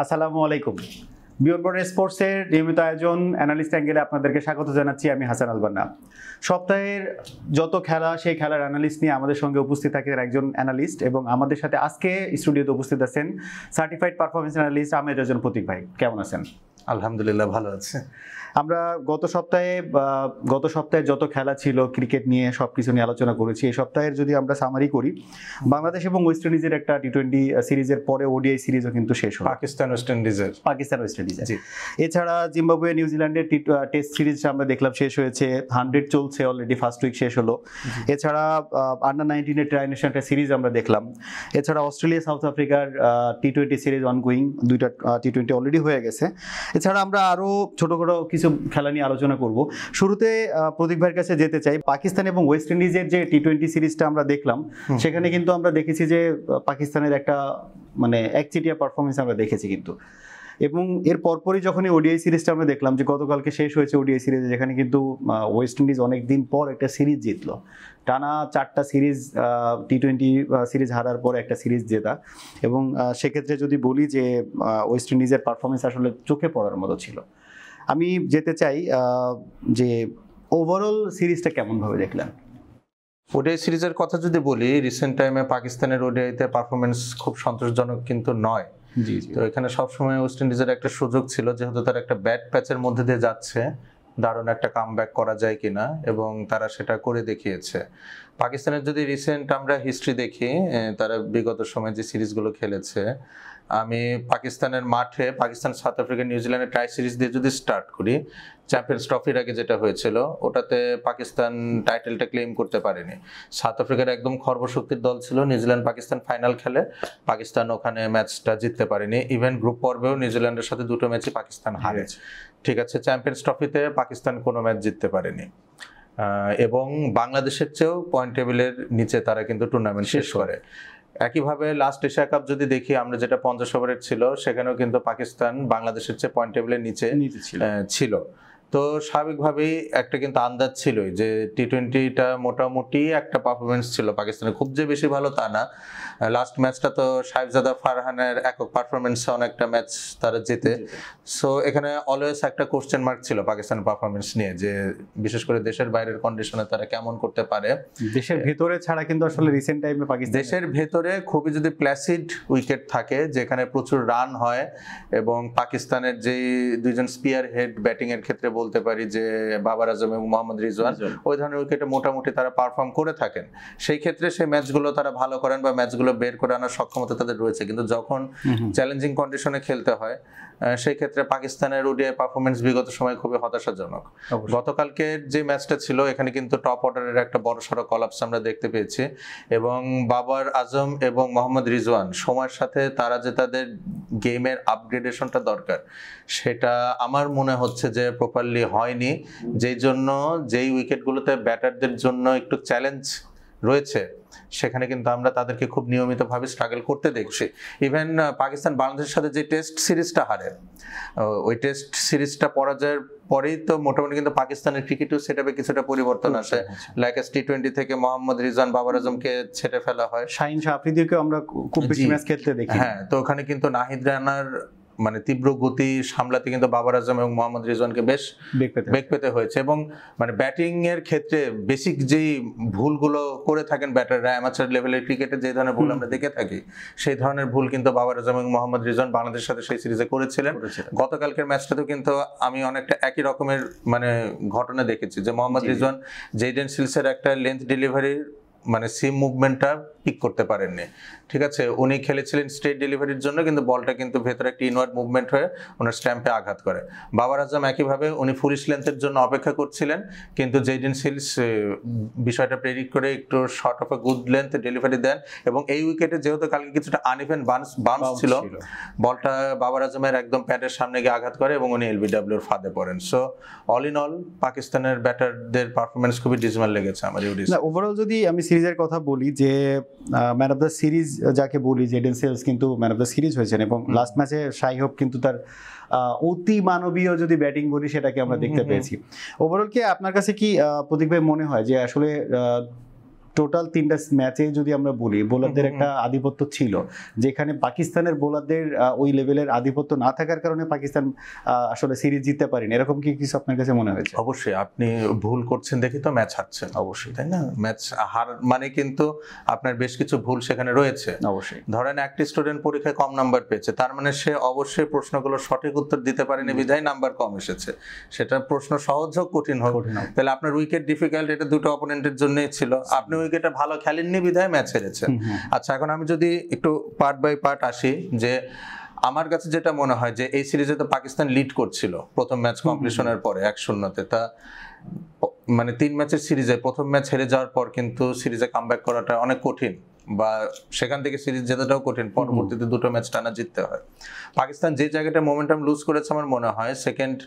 আসসালামু আলাইকুম। Beyond border স্পোর্টসের নিয়মিত আয়োজন অ্যানালিস্ট অ্যাঙ্গেলে আপনাদেরকে স্বাগত জানাচ্ছি। আমি হাসান আল বান্না। সপ্তাহের যত খেলা সেই খেলার অ্যানালিস্ট নিয়ে আমাদের সঙ্গে উপস্থিত থাকেন একজন অ্যানালিস্ট, এবং আমাদের সাথে আজকে স্টুডিওতে উপস্থিত আছেন সার্টিফাইড পারফরমেন্স অ্যানালিস্ট আহমেদ রাজন প্রতীক ভাই। কেমন আছেন? আলহামদুলিল্লাহ, ভালো আছে। আমরা গত সপ্তাহে যত খেলা ছিল ক্রিকেট নিয়ে সবকিছু নিয়ে আলোচনা করেছি। এই সপ্তাহের যদি আমরা সামারি করি, বাংলাদেশ এবং ওয়েস্ট ইন্ডিজের একটা টি-20 সিরিজের পরে ওডিআই সিরিজও কিন্তু শেষ হলো। পাকিস্তান ওয়েস্ট ইন্ডিজের এছাড়া জিম্বাবুয়ে নিউজিল্যান্ডের টেস্ট সিরিজটা আমরা দেখলাম শেষ হয়েছে, 100 চলছে অলরেডি, ফার্স্ট উইক শেষ হলো। এছাড়া আন্ডার-19 ট্রাই-নেশন সিরিজ আমরা দেখলাম। এছাড়া অস্ট্রেলিয়া সাউথ আফ্রিকার টি-20 সিরিজ অনগোয়িং, দুইটা টি-20 অলরেডি হয়ে গেছে। এছাড়া আমরা আরো ছোটখাটো কিছু খেলা নিয়ে আলোচনা করব। শুরুতে প্রতীক ভাইয়ের কাছে যেতে চাই। পাকিস্তান এবং ওয়েস্ট ইন্ডিজের যে টি-20 সিরিজটা আমরা দেখলাম, সেখানে কিন্তু আমরা দেখেছি যে পাকিস্তানের একটা একচেটিয়া পারফরমেন্স আমরা দেখেছি কিন্তু। এবং এর পরপরই যখনই ওডিআই সিরিজটা আমরা দেখলাম যে গতকালকে শেষ হয়েছে ওডিআই সিরিজ, যেখানে কিন্তু ওয়েস্ট ইন্ডিজ অনেক দিন পর একটা সিরিজ জিতলো। টানা 4টা সিরিজ, টি-20 সিরিজ হারার পর একটা সিরিজ জেতা। এবং সেক্ষেত্রে যদি বলি যে ওয়েস্ট ইন্ডিজের পারফরমেন্স আসলে চোখে পড়ার মতো ছিল। আমি যেতে চাই যে ওভারঅল সিরিজটা কেমনভাবে দেখলেন? ওডিআই সিরিজের কথা যদি বলি, রিসেন্ট টাইমে পাকিস্তানের ওডিআইতে পারফরমেন্স খুব সন্তোষজনক কিন্তু নয়। তো এখানে সবসময় ওয়েস্ট ইন্ডিজের একটা সুযোগ ছিল, যেহেতু তারা একটা ব্যাড প্যাচের মধ্যে দিয়ে যাচ্ছে, দারুণ একটা কামব্যাক করা যায় কিনা, এবং তারা সেটা করে দেখিয়েছে। পাকিস্তানের যদি রিসেন্ট আমরা হিস্ট্রি দেখি, তারা বিগত সময়ে যে সিরিজগুলো খেলেছে, আমি পাকিস্তানের মাঠে পাকিস্তান সাউথ আফ্রিকা নিউজিল্যান্ডের ট্রাই সিরিজ দিয়ে যদি স্টার্ট করি, চ্যাম্পিয়ন্স ট্রফির আগে যেটা হয়েছিল, ওটাতে পাকিস্তান টাইটেলটা ক্লেম করতে পারেনি। সাউথ আফ্রিকার একদম খর্বশক্তির দল ছিল, নিউজিল্যান্ড পাকিস্তান ফাইনাল খেলে পাকিস্তান ওখানে ম্যাচটা জিততে পারেনি। ইভেন গ্রুপ পর্বেও নিউজিল্যান্ডের সাথে দুটো ম্যাচই পাকিস্তান হারেছে। ঠিক আছে, চ্যাম্পিয়ন্স ট্রফিতে পাকিস্তান কোনো ম্যাচ জিততে পারেনি, এবং বাংলাদেশের চেয়েও পয়েন্ট টেবিলের নিচে তারা কিন্তু টুর্নামেন্ট শেষ করে। একইভাবে লাস্ট এশিয়া কাপ যদি দেখি আমরা, যেটা 50 ওভারের ছিল, সেখানেও কিন্তু পাকিস্তান বাংলাদেশের চেয়ে পয়েন্ট টেবিলের নিচে ছিল। তো স্বাভাবিকভাবেই একটা কিন্তু আন্দাজ ছিলই যে টি-20টা মোটামুটি একটা পারফরমেন্স ছিল পাকিস্তানের, খুব যে বেশি ভালো তা না। লাস্ট ম্যাচটা তো সাহেবজাদা ফারহানের একক পারফরমেন্সে অনেকটা ম্যাচ তারা জিতে। সো এখানে অলওয়েজ একটা কোশ্চেন মার্ক ছিল পাকিস্তানের পারফরমেন্স নিয়ে, যে বিশেষ করে দেশের বাইরের কন্ডিশনে তারা কেমন করতে পারে। দেশের ভেতরে ছাড়া কিন্তু আসলে রিসেন্ট টাইমে পাকিস্তান, দেশের ভেতরে খুবই যদি প্ল্যাসিড উইকেট থাকে, যেখানে প্রচুর রান হয়, এবং পাকিস্তানের যেই দুইজন স্পিয়ার হেড ব্যাটিং এর ক্ষেত্রে বলতে পারি যে বাবার আজম এবং মোহাম্মদ রিজওয়ান, ওই ধরনের উইকেটে মোটামুটি তারা পারফর্ম করে থাকেন। সেই ক্ষেত্রে সেই ম্যাচগুলো তারা ভালো করেন বা ম্যাচগুলো বের করে আনার সক্ষমতা তাদের রয়েছে। কিন্তু যখন চ্যালেঞ্জিং কন্ডিশনে খেলতে হয়, সেই ক্ষেত্রে পাকিস্তানের ওডিআই পারফরমেন্স বিগত সময় খুবই হতাশাজনক। গতকালকের যে ম্যাচটা ছিল, এখানে কিন্তু টপ অর্ডারের একটা বড়সড় কলাপস আমরা দেখতে পেয়েছি, এবং বাবার আজম এবং মোহাম্মদ রিজওয়ান সময়ের সাথে তারা যে তাদের গেমের আপগ্রেডেশনটা দরকার, সেটা আমার মনে হচ্ছে যে প্রপারলি হয়নি। যেই জন্য যেই উইকেটগুলোতে ব্যাটারদের জন্য একটু চ্যালেঞ্জ রয়েছে, সেখানে কিন্তু আমরা তাদেরকে খুব নিয়মিতভাবে স্ট্রাগল করতে দেখছি। ইভেন পাকিস্তান বাংলাদেশের সাথে যে টেস্ট সিরিজটা হারে, ওই টেস্ট সিরিজটা পরাজয়ের পরেই তো মোটামুটি কিন্তু পাকিস্তানের ক্রিকেটেও সেটাবে কিছুটা পরিবর্তন আসে। লাইক টি-20 থেকে মোহাম্মদ রিজওয়ান, বাবার আজমকে ছেড়ে ফেলা হয়, শাহিন শাহ আফ্রিদিকে আমরা খুব বেশি ম্যাচ খেলতে দেখি। হ্যাঁ, তো ওখানে কিন্তু নাহিদ রানার তীব্র গতি সামলাতে কিন্তু বাবার আজম এবং মোহাম্মদ রিজওয়ানকে বেশ বেগ পেতে হয়েছে। এবং ব্যাটিং এর ক্ষেত্রে বেসিক যেই ভুলগুলো করে থাকেন ব্যাটাররা, অ্যামাচার লেভেলের ক্রিকেটে যে ধরনের ভুল আমরা দেখে থাকি, সেই ধরনের ভুল কিন্তু বাবার আজম এবং মোহাম্মদ রিজওয়ান বাংলাদেশের সাথে সেই সিরিজে করেছিলেন। গতকালকের ম্যাচটাতেও কিন্তু আমি অনেকটা একই রকমের ঘটনা দেখেছি, যে মোহাম্মদ রিজওয়ান জেডেন সিলসের একটা লেন্থ ডেলিভারির সিম মুভমেন্টটা পিক করতে পারেননি। ঠিক আছে, উনি খেলেছিলেন স্ট্রেট ডেলিভারির জন্য, কিন্তু বলটা কিন্তু ভেতরে একটা ইনওয়ার্ড মুভমেন্ট হয়ে ওনার স্ট্যাম্পে আঘাত করে। বাবার আজম একইভাবে উনি ফুলিশ লেন্থের জন্য অপেক্ষা করছিলেন, কিন্তু জেডেন সিলস বিষয়টা প্রেডিক্ট করে একটু short of a good length delivery দেন, এবং এই উইকেটে যেহেতু কালকে কিছুটা আনইভেন বাউন্স ছিল, বলটা বাবার আজমের একদম প্যাডের সামনে গিয়ে আঘাত করে এবং উনি এলবিডব্লিউর ফাঁদে পড়েন। সো অল ইন অল পাকিস্তানের ব্যাটারদের পারফরমেন্স খুবই ডিসমাল লেগেছে আমার। ওভারঅল যদি আমি সিরিজের কথা বলি, যে ম্যান অফ দ্য সিরিজ যাকে বলি, জেডেন সিলস কিন্তু ম্যান অফ দ্য সিরিজ হয়েছেন, এবং লাস্ট ম্যাচে শাই হোপ কিন্তু তার অতি মানবীয় যদি ব্যাটিং বলি সেটাকে আমরা দেখতে পেয়েছি। ওভারঅল কি আপনার কাছে কি প্রতীক ভাই মনে হয় যে আসলে টোটাল 3টা ম্যাচে যদি আমরা বলি বোলারদের একটা আধিপত্য ছিল, যেখানে পাকিস্তানের বোলারদের ওই লেভেলের আধিপত্য না থাকার কারণে পাকিস্তান আসলে সিরিজ জিততে পারেনি, এরকম কি কিছু আপনার কাছে মনে হয়েছে? অবশ্যই আপনি ভুল করছেন দেখি তো ম্যাচ হারছেন, অবশ্যই, তাই না? ম্যাচ হার মানে কিন্তু আপনার বেশ কিছু ভুল সেখানে রয়েছে। অবশ্যই ধরেন একটি স্টুডেন্ট পরীক্ষায় কম নাম্বার পেয়েছে, তার মানে সে অবশ্যই প্রশ্নগুলোর সঠিক উত্তর দিতে পারেনি বিধায় নাম্বার কম এসেছে। সেটা প্রশ্ন সহজ হোক কঠিন হোক, তাহলে আপনার উইকেট ডিফিকাল্ট, এটা দুটো অপোনেন্টের জন্যই ছিল। আপনি উইকেটে ভালো খেলেননি বিধায় ম্যাচ হেরেছেন। আচ্ছা, এখন আমি যদি একটু পার্ট বাই পার্ট আসি, যে আমার কাছে যেটা মনে হয় যে এই সিরিজে তো পাকিস্তান লিড করছিল প্রথম ম্যাচ কমপ্লিশনের পরে 1-0-তে। তা মানে 3 ম্যাচের সিরিজে প্রথম ম্যাচ হেরে যাওয়ার পর কিন্তু সিরিজে কামব্যাক করাটা অনেক কঠিন, বা সেখান থেকে সিরিজ জেতাটাও কঠিন। পরবর্তীতে দুটো ম্যাচ টানা জিততে হয়। পাকিস্তান যে জায়গাটা মোমেন্টাম লুজ করেছে আমার মনে হয় সেকেন্ড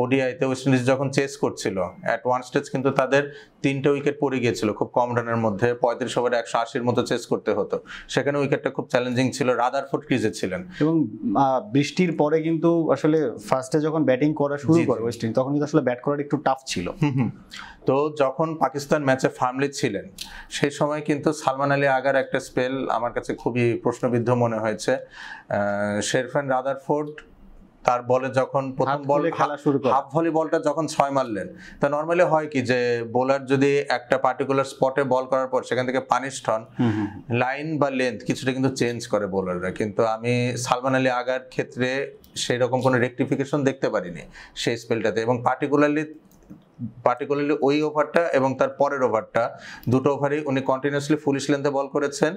ওডিআইতে ওয়েস্ট ইন্ডিজ যখন চেস করছিল, অ্যাট ওয়ান স্টেজ কিন্তু তাদের 3টে উইকেট পড়ে গিয়েছিল খুব কম রানের মধ্যে, 35 ওভারে 180-র মতো চেস করতে হতো। সেখানে উইকেটটা খুব চ্যালেঞ্জিং ছিল, রাদারফোর্ড ক্রিজে ছিলেন। এবং বৃষ্টির পরে কিন্তু আসলে ফার্স্টে যখন ব্যাটিং করা শুরু করে ওয়েস্ট ইন্ডিজ, তখন কিন্তু আসলে ব্যাট করাটা একটু টাফ ছিল। তো যখন পাকিস্তান ম্যাচে ফার্মলি ছিলেন সেই সময় কিন্তু সালমান আলী আগার একটা স্পেল আমার কাছে খুবই প্রশ্নবিদ্ধ মনে হয়েছে। শেরফান রাদারফোর্ড তার বলে যখন প্রথম বল খেলা শুরু করে, হাফ ভলি বলটা যখন 6 মারলেন, তা নর্মালি হয় কি যে বোলার যদি একটা পার্টিকুলার স্পটে বল করার পর সেখান থেকে পানিশড হন, লাইন বা লেন্থ কিছুটা কিন্তু চেঞ্জ করে বোলাররা। কিন্তু আমি সালমান আলী আগার ক্ষেত্রে সেই রকম কোনো রেকটিফিকেশন দেখতে পারিনি সেই স্পেলটাতে। এবং পার্টিকুলারলি ওই ওভারটা এবং তার পরের ওভারটা, দুটো ওভারই উনি কন্টিনিউয়াসলি ফুলিশ লেন্থে বল করেছেন,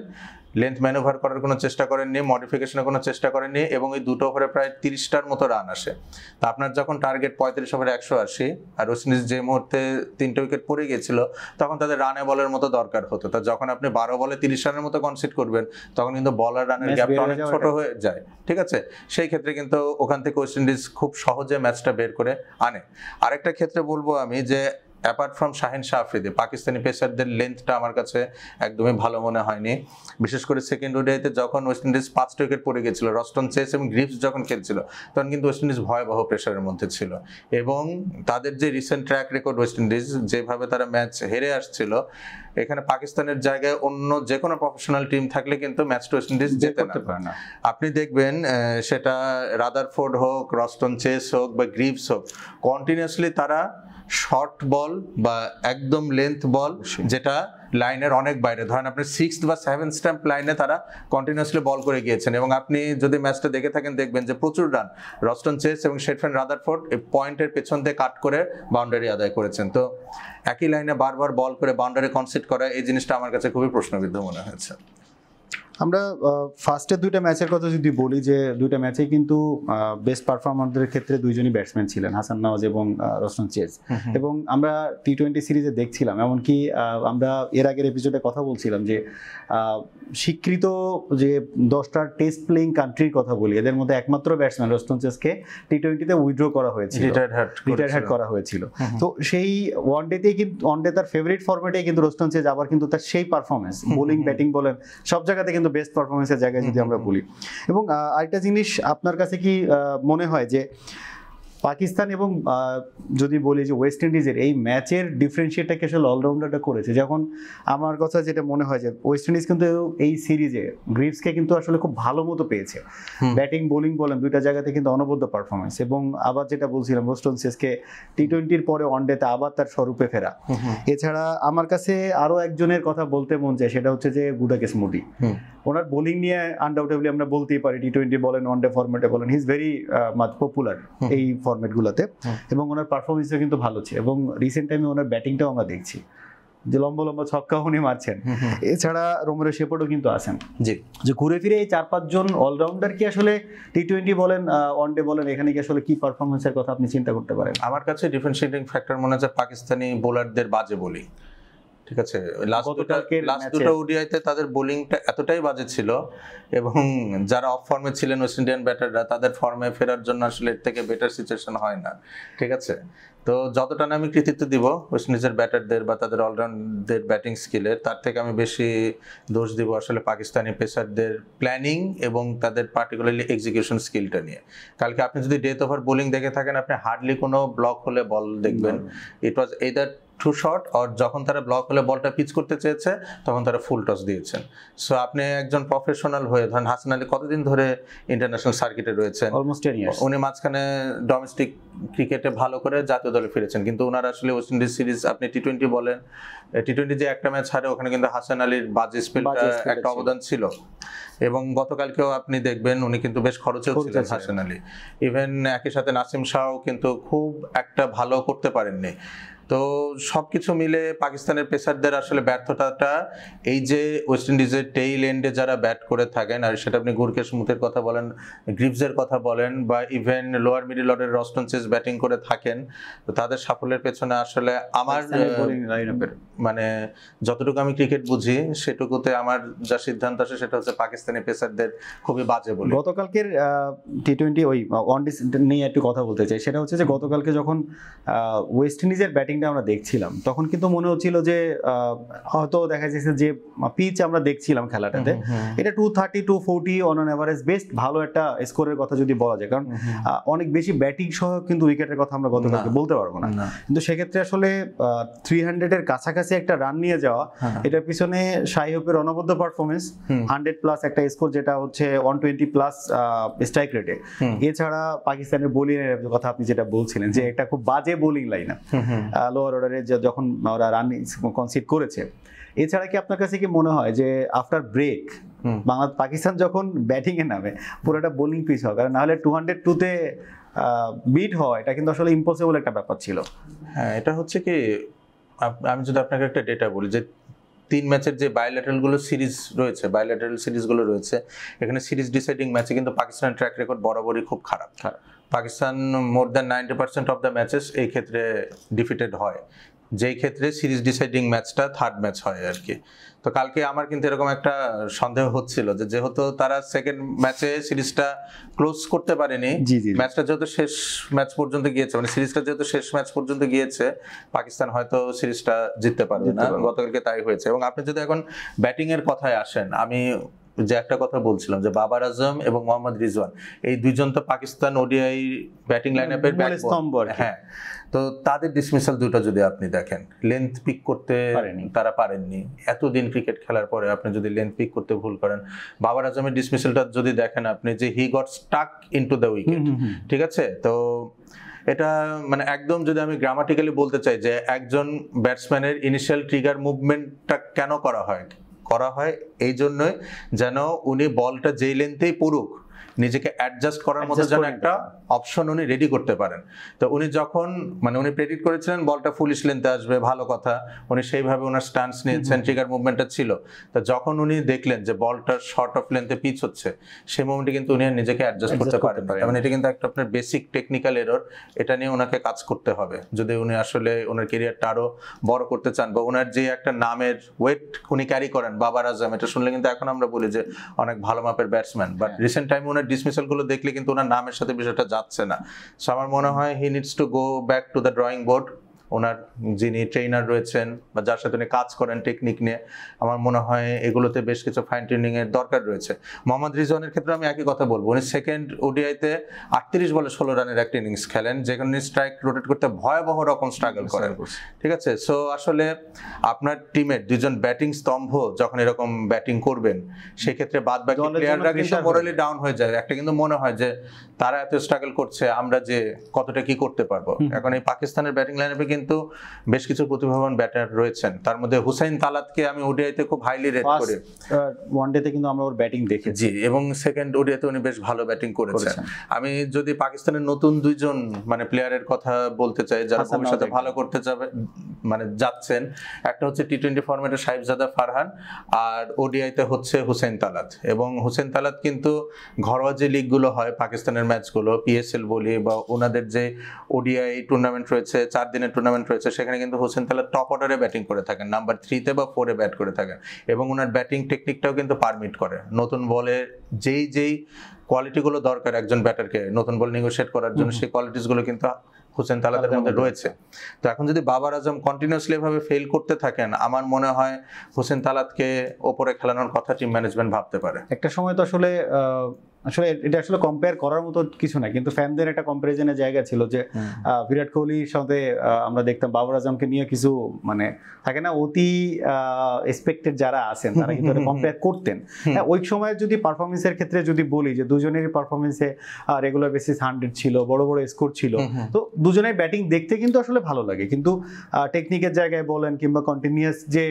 লেন্থ ম্যানুভার করার কোনো চেষ্টা করেননি, মডিফিকেশনের কোনো চেষ্টা করেননি, এবং এই দুটো ওভারে প্রায় 30টার মতো রান আসে। তা আপনার যখন টার্গেট 35 ওভারে 180, আর ওয়েস্ট ইন্ডিজ যে মুহূর্তে 3টে উইকেট পড়ে গিয়েছিল তখন তাদের রানে বলের মতো দরকার হতো। তা যখন আপনি 12 বলে 30 রানের মতো কনসিড করবেন তখন কিন্তু বলার রানের গ্যাপটা অনেক ছোট হয়ে যায়, ঠিক আছে? সেই ক্ষেত্রে কিন্তু ওখান থেকে ওয়েস্ট ইন্ডিজ খুব সহজে ম্যাচটা বের করে আনে। আরেকটা ক্ষেত্রে বলবো আমি যে অ্যাপার্ট ফ্রম শাহিন শাহ আফ্রিদি, পাকিস্তানি পেসারদের লেন্থটা আমার কাছে একদমই ভালো মনে হয়নি। বিশেষ করে সেকেন্ড ওডিআইতে যখন ওয়েস্ট ইন্ডিজ 5টা উইকেট পড়ে গেছিল, রস্টন চেস এবং গ্রিভস যখন খেলছিল তখন কিন্তু ওয়েস্ট ইন্ডিজ ভয়াবহ প্রেশারের মধ্যে ছিল। এবং তাদের যে recent track record, West Indies যেভাবে তারা ম্যাচ হেরে আসছিল, এখানে পাকিস্তানের জায়গায় অন্য যে কোনো প্রফেশনাল টিম থাকলে কিন্তু ম্যাচটা ওয়েস্ট ইন্ডিজ যেতে না। আপনি দেখবেন সেটা রাদারফোর্ড হোক, রস্টন চেস হোক বা গ্রিভস হোক, কন্টিনিউয়াসলি তারা শর্ট বল বা একদম লেন্থ বল যেটা লাইনের অনেক বাইরে, ধরেন আপনি 6th বা 7th স্ট্যাম্প লাইনে তারা কন্টিনিউয়াসলি বল করে গিয়েছেন। এবং আপনি যদি ম্যাচটা দেখে থাকেন দেখবেন যে প্রচুর রান রস্টন চেস এবং শেরফান রাদারফোর্ড এই পয়েন্টের পেছন দিয়ে কাট করে বাউন্ডারি আদায় করেছেন। তো একই লাইনে বারবার বল করে বাউন্ডারি কনসিড করা, এই জিনিসটা আমার কাছে খুবই প্রশ্নবিদ্ধ মনে হয়েছে। আমরা ফার্স্টের 2টা ম্যাচের কথা যদি বলি, যে 2টা ম্যাচে কিন্তু বেস্ট পারফরমারদের ক্ষেত্রে দুইজনই ব্যাটসম্যান ছিলেন, হাসান নওয়াজ এবং রস্টন চেস। এবং আমরা টি-20 সিরিজে দেখছিলাম, এমনকি আমরা এর আগের এপিসোডে কথা বলছিলাম যে স্বীকৃত যে 10টা টেস্ট প্লেইং কান্ট্রির কথা বলি, এদের মধ্যে একমাত্র ব্যাটসম্যান রস্টন চেসকে টি-20তে উইথড্র করা হয়েছিল, রিটায়ার্ড করা হয়েছিল। তো সেই ওয়ানডেতেই কিন্তু ওয়ানডে তার ফেভারিট ফরম্যাটে কিন্তু রস্টন চেস আবার কিন্তু তার সেই পারফরমেন্স, বোলিং ব্যাটিং বলেন সব জায়গাতে কিন্তু বেস্ট পারফরমেন্সের জায়গায় যদি আমরা বলি। এবং আরেকটা জিনিস আপনার কাছে কি মনে হয় যে পাকিস্তান এবং যদি বলি যে ওয়েস্ট ইন্ডিজের এই ম্যাচের ডিফারেন্সিয়েটটাকে আসলে অলরাউন্ডারটা করেছে? যখন আমার কথা যেটা মনে হয় যে ওয়েস্ট ইন্ডিজ কিন্তু এই সিরিজে গ্রিভসকে কিন্তু আসলে খুব ভালো মতো পেয়েছে, ব্যাটিং বোলিং বলেন দুইটা জায়গাতে কিন্তু অনবদ্য পারফরমেন্স। এবং আবার যেটা বলছিলাম রস্টন চেসকে টি-20-র পরে ওয়ানডেতে আবার তার স্বরূপে ফেরা। এছাড়া আমার কাছে আরো একজনের কথা বলতে মন চায়, সেটা হচ্ছে যে গুডাকেস মুডি। ওনার বোলিং নিয়ে আনডাউটেবলি আমরা বলতেই পারি, টি-20 বলেন ওয়ানডে ফরম্যাটে বলেন, he is very much popular এই ফরম্যাটগুলোতে, এবং ওনার পারফরমেন্সও কিন্তু ভালো ছিল। এবং রিসেন্ট টাইমে ওনার ব্যাটিংটাও আমরা দেখছি যে লম্বা লম্বা ছক্কা উনি মারছেন। এছাড়া রোমেরো শেপার্ডও কিন্তু আছেন। জি, যে ঘুরে ফিরে এই 4-5 জন অলরাউন্ডার কি আসলে টি-20 বলেন ওয়ানডে বলেন এখানে কি আসলে কি পারফরমেন্সের কথা আপনি চিন্তা করতে পারেন? আমার কাছে ডিফারেন্সিয়েটিং ফ্যাক্টর মনে হচ্ছে পাকিস্তানি বোলারদের বাজে বোলিং। ঠিক আছে, লাস্ট দুটো ওডিআইতে তাদের বোলিংটা এতটাই বাজে ছিল, এবং যারা অফ ফর্মে ছিলেন ওয়েস্ট ইন্ডিয়ান ব্যাটাররা, তাদের ফর্মে ফেরার জন্য আসলে এর থেকে বেটার সিচুয়েশন হয় না। ঠিক আছে, তো যতটা না আমি কৃতিত্ব দিব ওয়েস্ট ইন্ডিজের ব্যাটারদের বা তাদের অলরাউন্ডদের ব্যাটিং স্কিলের, তার থেকে আমি বেশি দোষ দিব আসলে পাকিস্তানি পেসারদের প্ল্যানিং এবং তাদের পার্টিকুলারলি এক্সিকিউশন স্কিলটা নিয়ে। কালকে আপনি যদি ডেথ ওভার বোলিং দেখে থাকেন, আপনি হার্ডলি কোনো ব্লক হলে বল দেখবেন। ইট ওয়াজ এইদার টু শর্ট, আর যখন তারা ব্লক হলে বলটা পিচ করতে চেয়েছে তখন তারা ফুল টস দিয়েছেন। সো আপনি একজন প্রফেশনাল হয়ে ধরেন হাসান আলী কতদিন ধরে ইন্টারন্যাশনাল সার্কিটে রয়েছেন? Almost 10 years. উনি মাঝখানে ডোমেস্টিক ক্রিকেটে ভালো করে জাতীয় দলে ফিরেছেন, কিন্তু ওনার আসলে ওয়েস্ট ইন্ডিজ সিরিজ আপনি টি-20 বলেন, টি-20 যে একটা ম্যাচ হারে ওখানে কিন্তু হাসান আলীর বাজে স্পেলটা একটা অবদান ছিল। এবং গতকালকেও আপনি দেখবেন উনি কিন্তু বেশ খরচেও ছিলেন হাসান আলী। ইভেন একই সাথে নাসিম শাহও কিন্তু খুব একটা ভালো করতে পারেননি। তো সবকিছু মিলে পাকিস্তানের পেসারদের আসলে ব্যর্থতাটা এই যে ওয়েস্ট ইন্ডিজের টেইল এন্ডে যারা ব্যাট করে থাকেন, আর সেটা আপনি গুরকেশ মুথের কথা বলেন, গ্রিভসের কথা বলেন, বা ইভেন লোয়ার মিডল অর্ডারের রস্টন চেজ ব্যাটিং করে থাকেন, তো তাদের সাফল্যের পেছনে আসলে আমার মানে যতটুকু আমি ক্রিকেট বুঝি সেটুকুতে আমার যা সিদ্ধান্ত আসে সেটা হচ্ছে পাকিস্তানি পেসারদের খুবই বাজে বলে। গতকালকের টি-20 ওই ওয়ানডে নিয়ে একটু কথা বলতে চাই। সেটা হচ্ছে যে গতকালকে যখন ওয়েস্ট ইন্ডিজের ব্যাটিংটা আমরা দেখছিলাম তখন কিন্তু মনে হচ্ছিল যে হয়তো দেখা যাচ্ছে যে পিচ আমরা দেখছিলাম খেলাটাতে, এটা 230 240 অন অ্যান এভারেজ বেস্ট ভালো একটা স্কোরের কথা যদি বলা যায়, কারণ অনেক বেশি ব্যাটিং সহ কিন্তু উইকেটের কথা আমরা গতকালকে বলতে পারবো না। কিন্তু সেক্ষেত্রে আসলে 300 এর কাছাকাছি একটা রান নিয়ে যাওয়া, এটার পিছনে শাহি হোপের অনবদ্য পারফরমেন্স, 100+ একটা স্কোর যেটা হচ্ছে 120+ স্ট্রাইক রেটে। এছাড়া পাকিস্তানের বোলিং এর কথা আপনি যেটা বলছিলেন যে এটা খুব বাজে বোলিং লাইন লোয়ার অর্ডারে যখন ওরা রান কনসিড করেছে। এছাড়া কি আপনার কাছে কি মনে হয় যে আফটার ব্রেক পাকিস্তান যখন ব্যাটিং এ নামে পুরোটা বোলিং পিচ হয়, কারণ নাহলে 202-তে বিট হয়, এটা কিন্তু আসলে ইম্পসিবল একটা ব্যাপার ছিল। হ্যাঁ, এটা হচ্ছে কি আমি যদি আপনাকে একটা ডেটা বলি যে 3 ম্যাচের যে বায়োল্যাটারাল সিরিজগুলো রয়েছে এখানে সিরিজ ডিসাইডিং ম্যাচে কিন্তু পাকিস্তানের ট্র্যাক রেকর্ড বরাবরই খুব খারাপ। Pakistan more than 90% of the matches এই ক্ষেত্রে ডিফিটেড হয়, যেই ক্ষেত্রে সিরিজ ডিসাইডিং ম্যাচটা থার্ড ম্যাচ হয় আর কি। তো কালকে আমার কিন্তু এরকম একটা সন্দেহ হচ্ছিল যে যেহেতু তারা সেকেন্ড ম্যাচে সিরিজটা ক্লোজ করতে পারেনি, ম্যাচটা যেহেতু শেষ ম্যাচ পর্যন্ত গিয়েছে, মানে সিরিজটা যেহেতু শেষ ম্যাচ পর্যন্ত গিয়েছে, পাকিস্তান হয়তো সিরিজটা জিততে পারবে না। গতকালকে তাই হয়েছে। এবং আপনি যদি এখন ব্যাটিং এর কথায় আসেন, আমি যে একটা কথা বলছিলাম যে বাবার আজম এবং মোহাম্মদ রিজওয়ান এই দুইজন তো পাকিস্তান ওডিআই ব্যাটিং লাইনআপের ব্যাকবোন। হ্যাঁ, তো তাদের ডিসমিসাল দুটো যদি আপনি দেখেন, লেন্থ পিক করতে তারা পারেননি। এতদিন ক্রিকেট খেলার পরে আপনি যদি লেন্থ পিক করতে ভুল করেন, বাবার আজমের ডিসমিসালটা যদি দেখেন আপনি, যে he got stuck into the wicket, ঠিক আছে? তো এটা মানে একদম যদি আমি গ্রামাটিক্যালি বলতে চাই যে একজন ব্যাটসম্যানের ইনিশিয়াল ট্রিগার মুভমেন্টটা কেন করা হয় এই জন্যই যেন উনি বলটা যেই লেন্থেই পড়ুক নিজেকে অ্যাডজাস্ট করার মতো যেন একটা অপশন উনি রেডি করতে পারেন। তো উনি যখন মানে উনি প্রেডিক্ট করেছিলেন বলটা ফুলিশ লেন্থে আসবে, ভালো কথা, উনি সেইভাবে ওনার স্ট্যান্স নিয়েছেন, ট্রিগার মুভমেন্টটা ছিল। তো যখন উনি দেখলেন যে বলটা শর্ট অফ লেন্থে পিচ হচ্ছে, সেই মোমেন্টে কিন্তু উনি নিজেকে অ্যাডজাস্ট করতে পারেন। মানে এটা কিন্তু একটা আপনার বেসিক টেকনিক্যাল এরর, এটা নিয়ে ওনাকে কাজ করতে হবে যদি উনি আসলে ওনার ক্যারিয়ারটা আরো বড় করতে চান, বা ওনার যে একটা নামের ওয়েট উনি ক্যারি করেন বাবার আজম, এটা শুনলে কিন্তু এখন আমরা বলি যে অনেক ভালো মাপের batsman, but recent time owner dismissal গুলো দেখলে কিন্তু ওনার নামের সাথে বিষয়টা যাচ্ছে না। সো আমার মনে হয় he needs to go back to the drawing board. ওনার যিনি ট্রেনার রয়েছেন বা যার সাথে উনি কাজ করেন টেকনিক নিয়ে, আমার মনে হয় এগুলোতে বেশ কিছু ফাইন টিউনিং এর দরকার রয়েছে। মোহাম্মদ রিজওয়ানের ক্ষেত্রে আমি একই কথা বলবো, উনি সেকেন্ড ওডিআইতে 38 বলে 16 রানের একটা ইনিংস খেলেন, যেখানে স্ট্রাইক রোটেট করতে ভয়াবহ রকম স্ট্রাগল করেন, ঠিক আছে? সো আসলে আপনার টিমের দুজন ব্যাটিং স্তম্ভ যখন এরকম ব্যাটিং করবেন, সেক্ষেত্রে বাদ বাকি প্লেয়াররা কিন্তু মোরালি ডাউন হয়ে যায়। একটা কিন্তু মনে হয় যে তারা এত স্ট্রাগল করছে, আমরা যে কতটা কি করতে পারবো। এখন এই পাকিস্তানের ব্যাটিং লাইনআপে কিন্তু বেশ কিছু প্রতিভাবান ব্যাটার রয়েছেন, তার মধ্যে হুসাইন তালাতকে আমি ওডিআইতে খুব হাইলি রেট করি। ওয়ানডেতে কিন্তু আমরা ওর ব্যাটিং দেখেছি, এবং সেকেন্ড ওডিআইতে উনি বেশ ভালো ব্যাটিং করেছেন। আমি যদি পাকিস্তানের নতুন দুইজন মানে প্লেয়ারের কথা বলতে চাই যারা ভবিষ্যতে ভালো করতে যাবে মানে যাচ্ছেন, একটা হচ্ছে টি-20 ফরম্যাটে সাহিবজাদা ফারহান, আর ওডিআইতে হচ্ছে হুসেইন তালাত। এবং হুসেইন তালাত কিন্তু ঘরোয়া যে লিগগুলো হয় পাকিস্তানের ম্যাচগুলো, পিএসএল বলি বা ওনাদের যে ওডিআই টুর্নামেন্ট রয়েছে, 4 দিনের টুর্নামেন্ট রয়েছে, সেখানে কিন্তু হুসেইন তালাত টপ অর্ডারে ব্যাটিং করে থাকেন, নাম্বার 3-তে বা 4-এ ব্যাট করে থাকেন। এবং ওনার ব্যাটিং টেকনিকটাও কিন্তু পারমিট করে নতুন বলে যেই কোয়ালিটিগুলো দরকার একজন ব্যাটারকে নতুন বল নেগোশিয়েট করার জন্য, সেই কোয়ালিটিসগুলো কিন্তু হুসেইন তালাতের মধ্যে রয়েছে। তো এখন যদি বাবার আজম কন্টিনিউয়াসলি ভাবে ফেল করতে থাকেন, আমার মনে হয় হুসেইন তালাতকে ওপরে খেলানোর কথা টিম ম্যানেজমেন্ট ভাবতে পারে। একটা সময় তো আসলে আসলে এটা আসলে কম্পেয়ার করার মতো কিছু না, কিন্তু ফ্যানদের একটা কম্পারিজনের জায়গা ছিল যে বিরাট কোহলির সাথে আমরা দেখতাম বাবর আজমকে নিয়ে কিছু মানে থাকে না অতি এক্সপেক্টেড যারা আছেন তারা কিন্তু কম্পেয়ার করতেন। ওই সময় যদি পারফরমেন্সের ক্ষেত্রে যদি বলি যে দুজনেরই পারফরমেন্সে রেগুলার বেসিস 100 ছিল, বড় বড় স্কোর ছিল, তো দুজনের ব্যাটিং দেখতে কিন্তু আসলে ভালো লাগে, কিন্তু টেকনিকের জায়গায় বলেন কিংবা কন্টিনিউয়াস যে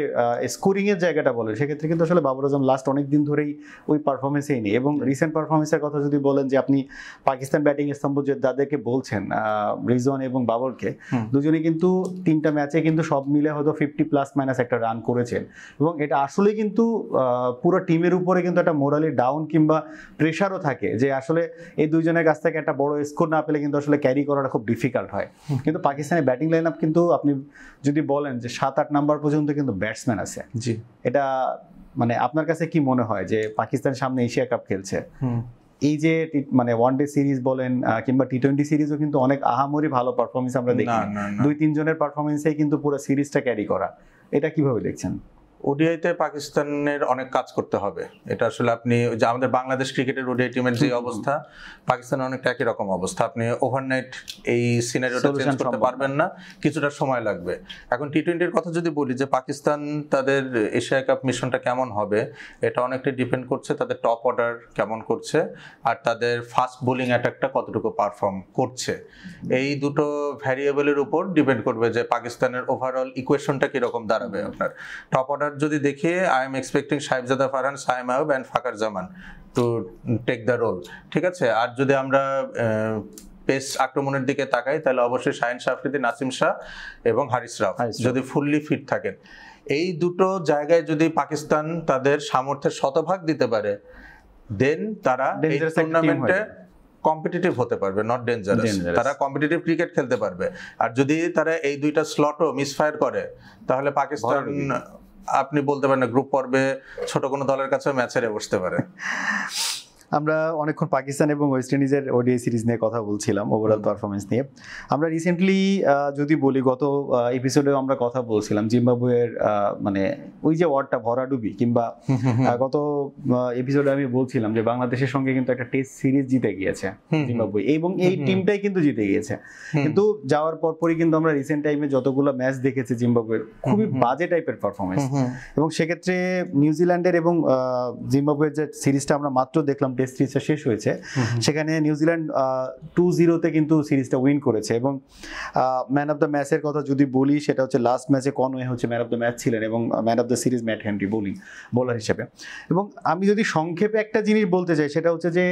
স্কোরিং এর জায়গাটা বলেন সেক্ষেত্রে কিন্তু আসলে বাবর আজম লাস্ট অনেক দিন ধরেই ওই পারফরমেন্সেই নেই। এবং রিসেন্ট পারফরমেন্সের কথা যদি বলেন যে আপনি পাকিস্তান ব্যাটিং স্তম্ভ যাদেরকে বলছেন রিজওয়ান এবং বাবরকে, দুজনে কিন্তু 3টা ম্যাচে কিন্তু সব মিলে হয়তো 50± একটা রান করেছেন, এবং এটা আসলে কিন্তু পুরো টিমের উপরে কিন্তু একটা মোরালি ডাউন কিংবা প্রেশারও থাকে যে আসলে এই দুইজনের কাছ থেকে একটা বড় স্কোর না পেলে কিন্তু আসলে ক্যারি করাটা খুব ডিফিকাল্ট হয়। কিন্তু পাকিস্তানের ব্যাটিং লাইন আপ কিন্তু আপনি যদি বলেন যে 7-8 নাম্বার পর্যন্ত কিন্তু ব্যাটসম্যান আছে। জি, এটা মানে আপনার কাছে কি মনে হয় যে পাকিস্তান সামনে এশিয়া কাপ খেলছে, এই যে মানে ওয়ানডে সিরিজ বলেন কিংবা টি20 সিরিজও কিন্তু অনেক আহামরি ভালো পারফরমেন্স আমরা দেখি, 2-3 জনের পারফরমেন্সেই কিন্তু পুরো সিরিজটা ক্যারি করা, এটা কিভাবে দেখছেন? ওডিআইতে পাকিস্তানের অনেক কাজ করতে হবে। এটা আসলে আপনি যে আমাদের বাংলাদেশ ক্রিকেটের ওডিআই টিমের যে অবস্থা, পাকিস্তানের অনেকটা একই রকম অবস্থা। আপনি ওভারনাইট এই সিনারিওটা চেঞ্জ করতে পারবেন না, কিছুটা সময় লাগবে। এখন টি20-র কথা যদি বলি যে পাকিস্তান তাদের এশিয়া কাপ মিশনটা কেমন হবে, এটা অনেকটা ডিপেন্ড করছে তাদের টপ অর্ডার কেমন করছে আর তাদের ফাস্ট বোলিং অ্যাটাকটা কতটুকু পারফর্ম করছে। এই দুটো ভ্যারিয়েবলের উপর ডিপেন্ড করবে যে পাকিস্তানের ওভারঅল ইকুয়েশনটা কিরকম দাঁড়াবে। আপনার টপ অর্ডার যদি দেখি, I am expecting Sahibzada Farhan, Saim Ayub and Fakhar Zaman to take the role, ঠিক আছে। আর যদি আমরা পেস আক্রমণের দিকে তাকাই তাহলে অবশ্যই শাহিন শাহ আফ্রিদি, নাসিম শাহ এবং হারিস রাফ যদি ফুললি ফিট থাকেন। এই দুটো জায়গায় যদি পাকিস্তান তাদের সামর্থ্যের শতভাগ দিতে পারে, দেন তারা এই টুর্নামেন্টে কম্পিটিটিভ হতে পারবে, নট ডেঞ্জারাস। তারা কম্পিটিটিভ ক্রিকেট খেলতে পারবে। আর যদি তারা এই দুইটা স্লটও মিসফায়ার করে তাহলে পাকিস্তান আপনি বলতে পারেন গ্রুপ পর্বে ছোট কোনো দলের কাছে ম্যাচ হেরে বসতে পারে। আমরা অনেকক্ষণ পাকিস্তান এবং ওয়েস্ট ইন্ডিজের ওডিআই সিরিজ নিয়ে কথা বলছিলাম, ওভারঅল পারফরমেন্স নিয়ে। আমরা রিসেন্টলি যদি বলি, গত এপিসোডেও আমরা কথা বলছিলাম জিম্বাবুয়ের মানে ওই যে ওয়ার্ডটা ভরাডুবি, কিংবা গত এপিসোডে আমি বলছিলাম যে বাংলাদেশের সঙ্গে কিন্তু একটা টেস্ট সিরিজ জিতে গিয়েছে জিম্বাবুয়ে, এবং এই টিমটাই কিন্তু জিতে গিয়েছে। কিন্তু যাওয়ার পরপরই কিন্তু আমরা রিসেন্ট টাইমে যতগুলো ম্যাচ দেখেছি জিম্বাবুয়ের খুবই বাজে টাইপের পারফরমেন্স, এবং সেক্ষেত্রে নিউজিল্যান্ডের এবং জিম্বাবুয়ের যে সিরিজটা আমরা মাত্র দেখলাম, টেস্ট সিরিজটা শেষ হয়েছে, সেখানে নিউজিল্যান্ড 2-0-তে কিন্তু সিরিজটা উইন করেছে। এবং ম্যান অফ দ্য ম্যাচের কথা যদি বলি, সেটা হচ্ছে লাস্ট ম্যাচে কনওয়ে হচ্ছে ম্যান অফ দ্য ম্যাচ ছিলেন, এবং man of the series Matt Henry bowler হিসেবে। এবং আমি যদি সংক্ষেপে একটা জিনিস বলতে চাই, সেটা হচ্ছে যে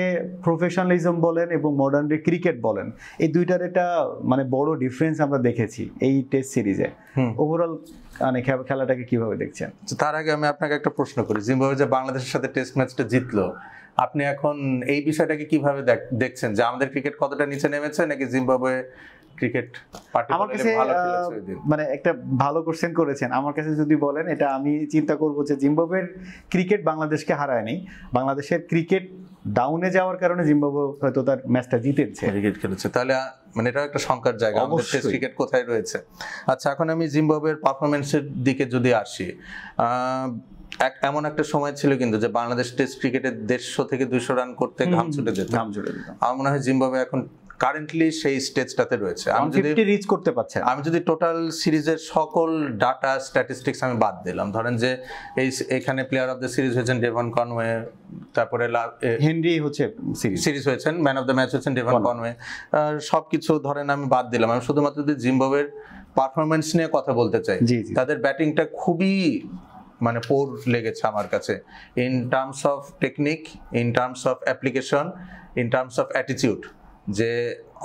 প্রফেশনালিজম বলেন এবং মডার্ন ডে ক্রিকেট বলেন, এই দুইটার একটা মানে বড় ডিফারেন্স আমরা দেখেছি এই টেস্ট সিরিজে। ওভারঅল মানে খেলাটাকে কিভাবে দেখছেন? তার আগে আমি আপনাকে একটা প্রশ্ন করি, জিম্বাবুয়ে যে বাংলাদেশের সাথে টেস্ট ম্যাচটা জিতলো, আপনি এখন এই বিষয়টাকে কিভাবে দেখছেন যে আমাদের ক্রিকেট কতটা নিচে নেমেছে, নাকি জিম্বাবুয়ে ক্রিকেট আমার কাছে মানে একটা ভালো কোশ্চেন করেছেন। আমার কাছে যদি বলেন, এটা আমি চিন্তা করবো যে জিম্বাবুয়ের ক্রিকেট বাংলাদেশকে হারায়নি, বাংলাদেশের ক্রিকেট ডাউনে যাওয়ার কারণে জিম্বাবুয়ে হয়তো তার ম্যাচটা জিতেছে, ক্রিকেট খেলেছে। তাহলে মানে এটা একটা শঙ্কার জায়গা, আমাদের টেস্ট ক্রিকেট কোথায় রয়েছে। আচ্ছা, এখন আমি জিম্বাবুয়ের পারফরমেন্সের দিকে যদি আসি, এমন একটা সময় ছিল কিন্তু যে বাংলাদেশ টেস্ট ক্রিকেটের 150 থেকে 200 রান করতে ঘাম ছুটে যেত। আমার মনে হয় জিম্বাবুয়ে এখন কারেন্টলি সেই স্টেজটাতে রয়েছে। আমি যদি টোটাল সিরিজের সকল ডাটা স্ট্যাটিস্টিক্স আমি বাদ দিলাম, ধরেন যে এখানে প্লেয়ার অফ দ্য সিরিজ হয়েছেন ডেভন কনওয়ে, তারপরে হেনরি হচ্ছে সিরিজ হয়েছেন, ম্যান অফ দ্য ম্যাচ হচ্ছেন ডেভন কনওয়ে, সবকিছু ধরেন আমি বাদ দিলাম। আমি শুধুমাত্র যদি জিম্বাবুয়ের পারফরমেন্স নিয়ে কথা বলতে চাই, তাদের ব্যাটিংটা খুবই মানে পোর লেগেছে আমার কাছে, in terms of technique, in terms of application, in terms of attitude. যে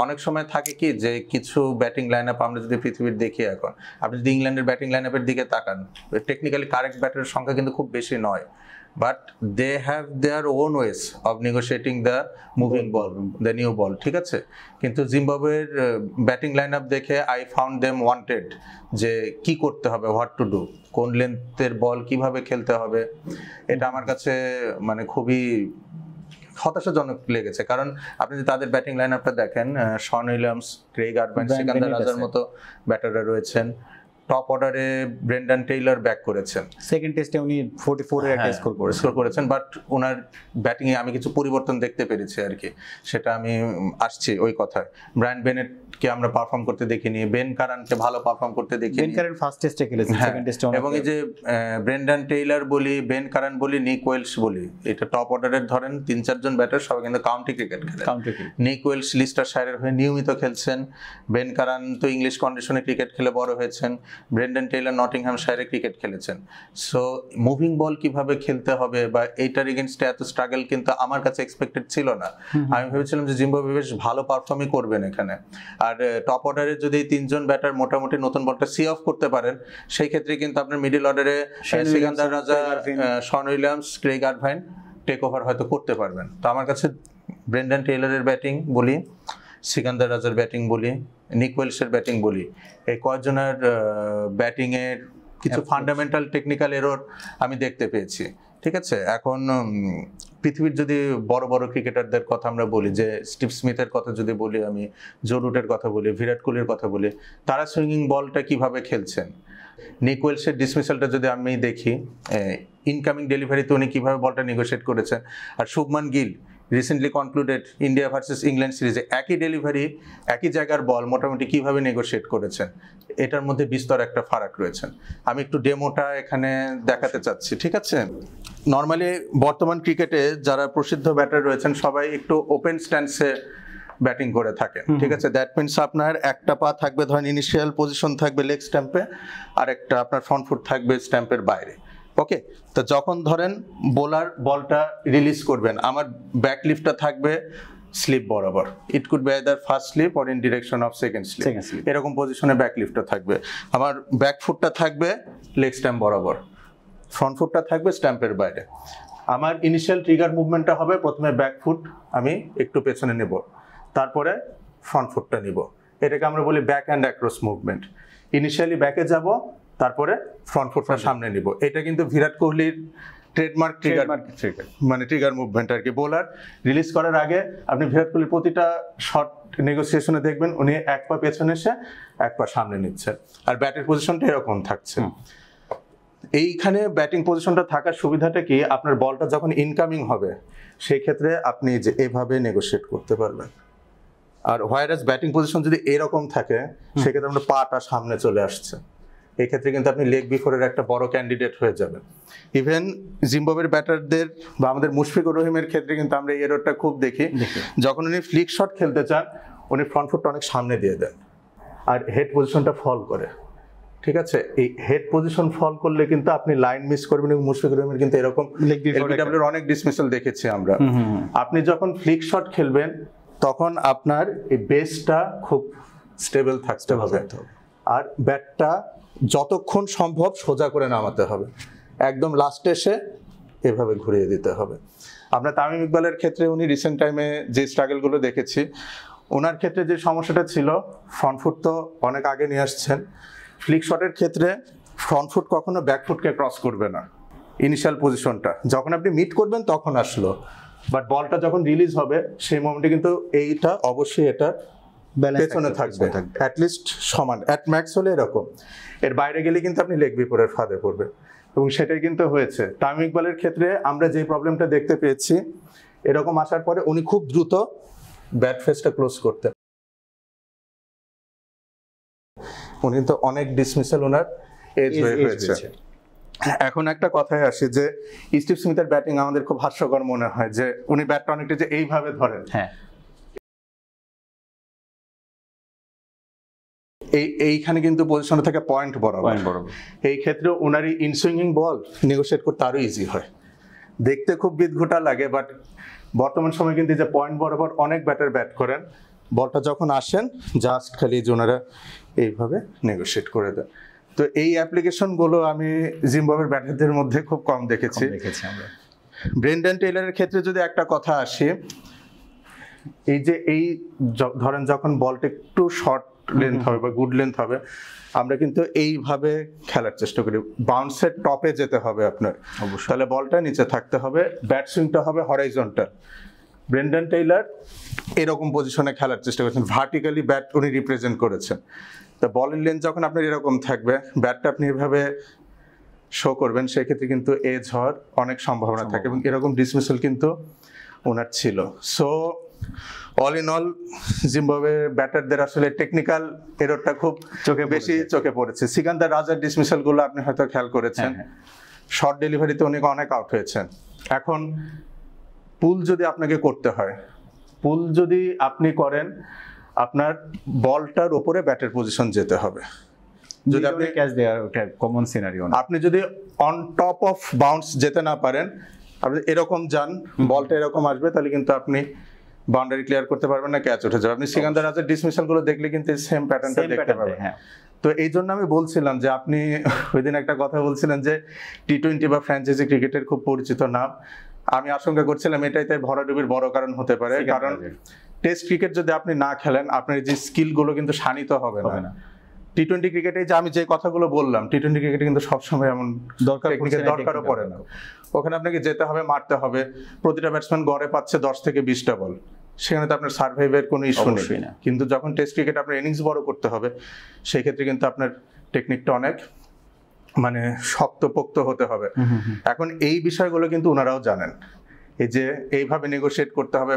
অনেক সময় থাকে কি যে কিছু ব্যাটিং লাইন আপ আমরা যদি পৃথিবীর দেখি, এখন আপনি যদি ইংল্যান্ডের ব্যাটিং লাইন আপের দিকে তাকান, টেকনিক্যালি কারেক্ট ব্যাটারের সংখ্যা কিন্তু খুব বেশি নয়, but they have their own ways of negotiating the moving ball, the new ball, ঠিক আছে। কিন্তু জিম্বাবুয়ের ব্যাটিং লাইন আপ দেখে আই ফাউন্ড দেম ওয়ান্টেড, যে কি করতে হবে, হোয়াট টু ডু, কোন লেন্থের বল কিভাবে খেলতে হবে। এটা আমার কাছে মানে খুবই হতাশাজনক লেগেছে, কারণ আপনি যদি তাদের ব্যাটিং লাইন আপটা দেখেন, শন উইলিয়ামস, ক্রেইগ আরবাইন, সিকান্দার রাজার মতো ব্যাটাররা রয়েছেন, টপ অর্ডারে ব্রেন্ডন টেইলর ব্যাক করেছেন, সেকেন্ড টেস্টে উনি 44 এর একটা স্কোর করেছেন, বাট ওনার ব্যাটিং এ আমি কিছু পরিবর্তন দেখতে পেরেছি আর কি, সেটা আমি আসছি ওই কথায়। ব্রায়ান বেনেটকে আমরা পারফর্ম করতে দেখিনি, বেন কারানকে ভালো পারফর্ম করতে দেখিনি। বেন কারান ফার্স্ট টেস্টে খেলেছেন, সেকেন্ড টেস্টে এবং এই যে ব্রেন্ডন টেইলর বলি, বেন কারান বলি, নিক ওয়েলস বলি, এটা টপ অর্ডারের ধরেন 3-4 জন ব্যাটার সবাই কিন্তু কাউন্টি ক্রিকেট খেলে। নিক ওয়েলস লিস্টারশায়ারের হয়ে নিয়মিত খেলছেন, বেন কারান তো ইংলিশ কন্ডিশনে ক্রিকেট খেলে বড় হয়েছেন, ব্রেন্ডন টেইলর নটিংহ্যামশায়ারে ক্রিকেট খেলেছেন। সো মুভিং বল কিভাবে খেলতে হবে বা এইটার এগেইনস্টে এত স্ট্রাগল কিন্তু আমার কাছে এক্সপেক্টেড ছিল না। আমি ভেবেছিলাম যে জিম্বাবুয়ে বেশ ভালো পারফর্মই করবেন এখানে। আর টপ অর্ডারে যদি 3 জন ব্যাটার মোটামুটি নতুন বলটা সি অফ করতে পারেন, সেই ক্ষেত্রে কিন্তু আপনার মিডল অর্ডারে Sikandar Raza, Sean Williams, Craig Irvine take over হয়তো করতে পারবেন। তো আমার কাছে ব্রেন্ডন টেইলরের ব্যাটিং বলি, সিকান্দার রাজার ব্যাটিং বলি, নিক ওয়েলসের ব্যাটিং বলি, এই কয়েকজনের ব্যাটিংয়ের কিছু ফান্ডামেন্টাল টেকনিক্যাল এরর আমি দেখতে পেয়েছি। ঠিক আছে, এখন পৃথিবীর যদি বড় বড় ক্রিকেটারদের কথা আমরা বলি, যে স্টিভ স্মিথের কথা যদি বলি, আমি জো রুটের কথা বলি, বিরাট কোহলির কথা বলি, তারা সুইঙ্গিং বলটা কিভাবে খেলছেন। নিক ওয়েলসের ডিসমিসালটা যদি আমি দেখি, ইনকামিং ডেলিভারিতে উনি কীভাবে বলটা নেগোশিয়েট করেছেন। আর Shubman Gill recently concluded India versus England সিরিজে একই ডেলিভারি, একই জায়গার বল মোটামুটি কীভাবে নেগোশিয়েট করেছেন, এটার মধ্যে বিস্তর একটা ফারাক রয়েছেন। আমি একটু ডেমোটা এখানে দেখাতে চাচ্ছি। ঠিক আছে, নর্মালি বর্তমান ক্রিকেটে যারা প্রসিদ্ধ ব্যাটার রয়েছেন সবাই একটু ওপেন স্ট্যান্সে ব্যাটিং করে থাকে। ঠিক আছে, দ্যাট মিনস আপনার একটা পা থাকবে ধরেন ইনিশিয়াল পজিশন থাকবে লেগ স্ট্যাম্পে, আর একটা আপনার ফ্রন্ট ফুট থাকবে স্ট্যাম্পের বাইরে। ওকে, তো যখন ধরেন বোলার বলটা রিলিজ করবেন, আমার ব্যাক লিফটটা থাকবে স্লিপ বরাবর, it could be either first slip or in direction of second slip, এরকম পজিশনে ব্যাক লিফটটা থাকবে। আমার ব্যাক ফুটটা থাকবে লেগ স্ট্যাম্প বরাবর, ফ্রন্ট ফুটটা থাকবে স্ট্যাম্পের বাইরে। আমার ইনিশিয়াল ট্রিগার মুভমেন্টটা হবে প্রথমে ব্যাক ফুট আমি একটু পেছনে নেব, তারপরে ফ্রন্ট ফুটটা নিব, এটাকে আমরা বলি back and across movement. Initially ব্যাকে যাব, তারপরে ফ্রন্ট ফুটটা সামনে নিব। এটা কিন্তু বিরাট কোহলির ট্রেডমার্ক ট্রিগার, মানে ট্রিগার মুভমেন্ট আর কি। বোলার রিলিজ করার আগে আপনি বিরাট কোহলির প্রতিটা শট নেগোসিয়েশনে দেখবেন উনি এক পা পেছনে এসে এক পা সামনে নিচ্ছেন, আর ব্যাটের পজিশনটা এরকম থাকছে। এইখানে ব্যাটিং পজিশনটা থাকার সুবিধাটা কি, আপনার বলটা যখন ইনকামিং হবে সেই ক্ষেত্রে আপনি যে এভাবে নেগোশিয়েট করতে পারবেন। আর হোয়ারাস ব্যাটিং পজিশন যদি এরকম থাকে সেক্ষেত্রে আপনার পাটা সামনে চলে আসছে, এই ক্ষেত্রে কিন্তু আপনি লেগ বিফোরের একটা বড় ক্যান্ডিডেট হয়ে যাবেন। ইভেন জিম্বাবুয়ের ব্যাটারদের বা আমাদের মুশফিকুর রহিমের ক্ষেত্রে কিন্তু আমরা এই এররটা খুব দেখি, যখন উনি ফ্লিক শট খেলতে চান উনি ফ্রন্ট ফুটটা অনেক সামনে দিয়ে দেন আর হেড পজিশনটা ফল করে। ঠিক আছে, এই হেড পজিশন ফল করলে কিন্তু আপনি লাইন মিস করবেন। এবং মুশফিকুর রহিমের কিন্তু এরকম এলবিডব্লিউর অনেক ডিসমিসাল দেখেছি আমরা। আপনি যখন ফ্লিক শট খেলবেন তখন আপনার এই বেসটা খুব স্টেবল থাকতে হবে, আর ব্যাটটা যতক্ষণ সম্ভব সোজা করে নামাতে হবে, একদম লাস্টে এসে এভাবে ঘুরিয়ে দিতে হবে। আমরা তামিম ইকবালের ক্ষেত্রে উনি রিসেন্ট টাইমে যে স্ট্রাগলগুলো দেখেছি, ওনার ক্ষেত্রে যে সমস্যাটা ছিল, ফ্রন্ট ফুট তো অনেক আগে নিয়ে আসছেন, ফ্লিক শটের ক্ষেত্রে ফ্রন্ট ফুট কখনো ব্যাক ফুটকে ক্রস করবে না। ইনিশিয়াল পজিশনটা যখন আপনি মিট করবেন তখন আসলো, বাট বলটা যখন রিলিজ হবে সেই মোমেন্টে কিন্তু এইটা অবশ্যই এটা পেছনে থাকবে, অ্যাটলিস্ট সমান, অ্যাট ম্যাক্স হলে এরকম। এর বাইরে গেলে কিন্তু আপনি লেগ বিফোরের ফাঁদে পড়বে, এবং সেটাই কিন্তু হয়েছে। তামিম ইকবালের ক্ষেত্রে আমরা যে প্রবলেমটা দেখতে পেয়েছি, এরকম আসার পরে উনি খুব দ্রুত ব্যাট ফেসটা ক্লোজ করতেন। উনি তো অনেক ডিসমিসাল ওনার এজ হয়েছে। এখন একটা কথায় আসে যে স্টিভ স্মিথের ব্যাটিং আমাদের খুব হাস্যকর মনে হয়, যে উনি ব্যাটটা অনেকটা যে এইভাবে ধরেন, হ্যাঁ, এইখানে কিন্তু পজিশনে থাকে পয়েন্ট বরাবর। এই ক্ষেত্রে ওনার এই ইনসুইঙ্গিং বল নেগোশিয়েট করতে আরো ইজি হয়, দেখতে খুব বিদঘুটা লাগে, বাট বর্তমান সময় কিন্তু যে পয়েন্ট বরাবর অনেক ব্যাটার ব্যাট করেন, বলটা যখন আসেন জাস্ট খালি ওনারা এইভাবে নেগোশিয়েট করে দেন। তো এই অ্যাপ্লিকেশনগুলো আমি জিম্বাবুয়ের ব্যাটারদের মধ্যে খুব কম দেখেছি। ব্রেন্ডন টেইলরের ক্ষেত্রে যদি একটা কথা আসে, এই যে এই ধরেন যখন বলটা একটু শর্ট লেন্থ হবে বা গুড লেন্থ হবে, আমরা কিন্তু এইভাবে খেলার চেষ্টা করি, বাউন্সের টপে যেতে হবে আপনার, তাহলে বলটা নিচে থাকতে হবে, ব্যাট সুইংটা হবে হরাইজন্টাল। ব্রেন্ডন টেইলর এরকম পজিশনে খেলার চেষ্টা করেছেন, ভার্টিক্যালি ব্যাট উনি রিপ্রেজেন্ট করেছেন। তো তো বলের লেন্থ যখন আপনার এরকম থাকবে, ব্যাটটা আপনি এভাবে শো করবেন, সেক্ষেত্রে কিন্তু এজ হওয়ার অনেক সম্ভাবনা থাকে, এবং এরকম ডিসমিসাল কিন্তু ওনার ছিল। So all in all Zimbabwe ব্যাটারদের আসলে টেকনিক্যাল এররটা খুব বেশি চোখে পড়েছে। সিকান্দার রাজার ডিসমিসাল গুলো আপনি হয়তো খেয়াল করেছেন, শর্ট ডেলিভারিতে উনি অনেক আউট হয়েছেন। এখন পুল যদি আপনাকে করতে হয়, পুল যদি আপনি করেন, আপনার বলটার উপরে ব্যাটের পজিশন যেতে হবে। যদি আপনি ক্যাচ দেওয়ার ওটা কমন সিনারিও, আপনি যদি অন টপ অফ বাউন্স যেতে না পারেন, আপনি এরকম যান, বলটা এরকম আসবে, তাহলে কিন্তু আপনি বাউন্ডারি ক্লিয়ার করতে পারবেন না, ক্যাচ উঠে যাবে। আপনি সিকান্দার রাজার ডিসমিসাল গুলো দেখলে কিন্তু সেম প্যাটার্নটা দেখতে পাবেন। তো এই জন্য আমি বলছিলাম যে আপনি ওই দিন একটা কথা বলছিলেন যে টি-20 বা ফ্র্যাঞ্চাইজি ক্রিকেটের খুব পরিচিত নাম। আমি আশঙ্কা করছিলাম এটাই তাই ভরাডুবির বড় কারণ হতে পারে, কারণ টেস্ট ক্রিকেট যদি আপনি না খেলেন, আপনার যে স্কিল গুলো কিন্তু শানিত হবে না। টি-20 ক্রিকেটে যে আমি যে কথাগুলো বললাম, টি-20 ক্রিকেটে কিন্তু সবসময় এমন দরকারও পড়ে না। ওখানে আপনাকে যেতে হবে, মারতে হবে। প্রতিটা ব্যাটসম্যান গড়ে পাচ্ছে 10 থেকে 20টা বল, সেখানে তো আপনার সার্ভাইভের কোনো ইস্যু নেই। কিন্তু যখন টেস্ট ক্রিকেট আপনার ইনিংস বড় করতে হবে, সেই ক্ষেত্রে কিন্তু আপনার টেকনিকটা অনেক মানে শক্তপোক্ত হতে হবে। এখন এই বিষয়গুলো কিন্তু ওনারাও জানেন, এই যে এইভাবে নেগোশিয়েট করতে হবে,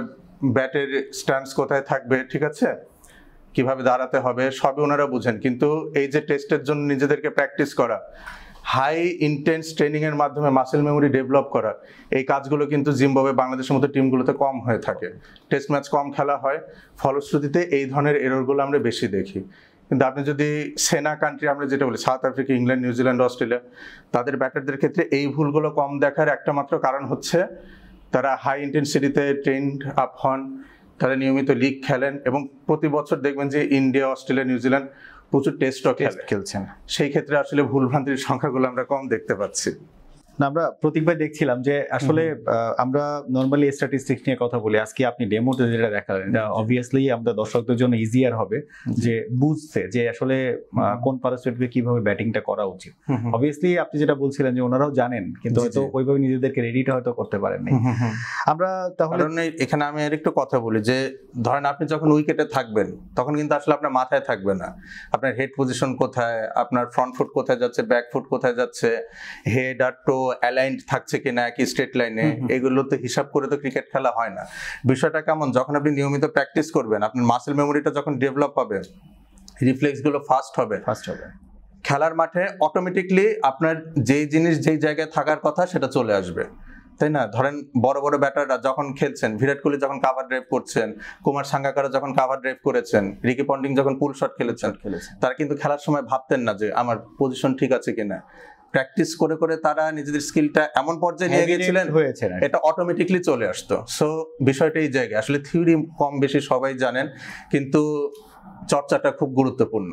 ব্যাটের স্ট্যান্স কোথায় থাকবে, ঠিক আছে, কিভাবে দাঁড়াতে হবে, সবই ওনারা বুঝেন। কিন্তু এই যে টেস্টের জন্য নিজেদেরকে প্র্যাকটিস করা, হাই ইন্টেন্স ট্রেনিং এর মাধ্যমে মাসেল মেমোরি ডেভেলপ করা, এই কাজগুলো কিন্তু জিম্বাবুয়ে, বাংলাদেশের মতো টিমগুলোতে কম হয়ে থাকে। টেস্ট ম্যাচ কম খেলা হয়, ফলশ্রুতিতে এই ধরনের এররগুলো আমরা বেশি দেখি। কিন্তু আপনি যদি সেনা কান্ট্রি, আমরা যেটা বলি south Africa, England, New Zealand, Australia, তাদের ব্যাটারদের ক্ষেত্রে এই ভুলগুলো কম দেখার একটা মাত্র কারণ হচ্ছে তারা হাই ইন্টেন্সিটিতে ট্রেন্ড আপ হন, তারা নিয়মিত লিগ খেলেন, এবং প্রতি বছর দেখবেন যে ইন্ডিয়া, অস্ট্রেলিয়া, নিউজিল্যান্ড প্রচুর টেস্টও খেলছেন। সেই ক্ষেত্রে আসলে ভুলভ্রান্তির সংখ্যাগুলো আমরা কম দেখতে পাচ্ছি। না, আমরা প্রতীক ভাই দেখছিলাম যে আসলে আমরা নরমালি স্ট্যাটিস্টিক্স নিয়ে কথা বলি, আজকে আপনি ডেমোতে যেটা দেখালেন, এটা অবভিয়াসলি আমাদের দর্শকদের জন্য ইজিয়ার হবে যে বুঝতে যে আসলে কোন পারসপেক্টিভে কিভাবে ব্যাটিংটা করা উচিত। অবভিয়াসলি আপনি যেটা বলছিলেন যে ওনারাও জানেন, কিন্তু হয়তো ওইভাবে নিজেদেরকে রেডিটা হয়তো করতে পারেননি। আমরা তাহলে এখানে আমি আর একটু কথা বলি যে ধরেন আপনি যখন উইকেটে থাকবেন, তখন কিন্তু আসলে আপনার মাথায় থাকবে না আপনার হেড পজিশন কোথায়, আপনার ফ্রন্ট ফুট কোথায় যাচ্ছে, ব্যাক ফুট কোথায় যাচ্ছে, হেড আর টো অ্যালাইন্ড থাকছে কিনা একই স্ট্রেট লাইনে, এগুলো তো হিসাব করে তো ক্রিকেট খেলা হয় না। বিষয়টা কেমন, যখন আপনি নিয়মিত প্র্যাকটিস করবেন, আপনার মাসেল মেমোরিটা যখন ডেভেলপ হবে, রিফ্লেক্স গুলো ফাস্ট হবে, খেলার মাঠে অটোমেটিকলি আপনার যেই জিনিস যেই জায়গায় থাকার কথা সেটা চলে আসবে, তাই না? ধরেন বড় বড় ব্যাটাররা যখন খেলছেন, বিরাট কোহলি যখন কাভার ড্রাইভ করছেন, কুমার সাঙ্গাকারা যখন কাভার ড্রাইভ করেছেন, রিকি পন্টিং যখন পুল শট খেলেছেন, তারা কিন্তু খেলার সময় ভাবতেন না যে আমার পজিশন ঠিক আছে কিনা। প্র্যাকটিস করে করে তারা নিজেদের স্কিলটা এমন পর্যায়ে নিয়ে গিয়েছিলেন, এটা অটোমেটিকলি চলে আসতো। সো বিষয়টা এই জায়গায় আসলে থিওরি কম বেশি সবাই জানেন, কিন্তু চর্চাটা খুব গুরুত্বপূর্ণ।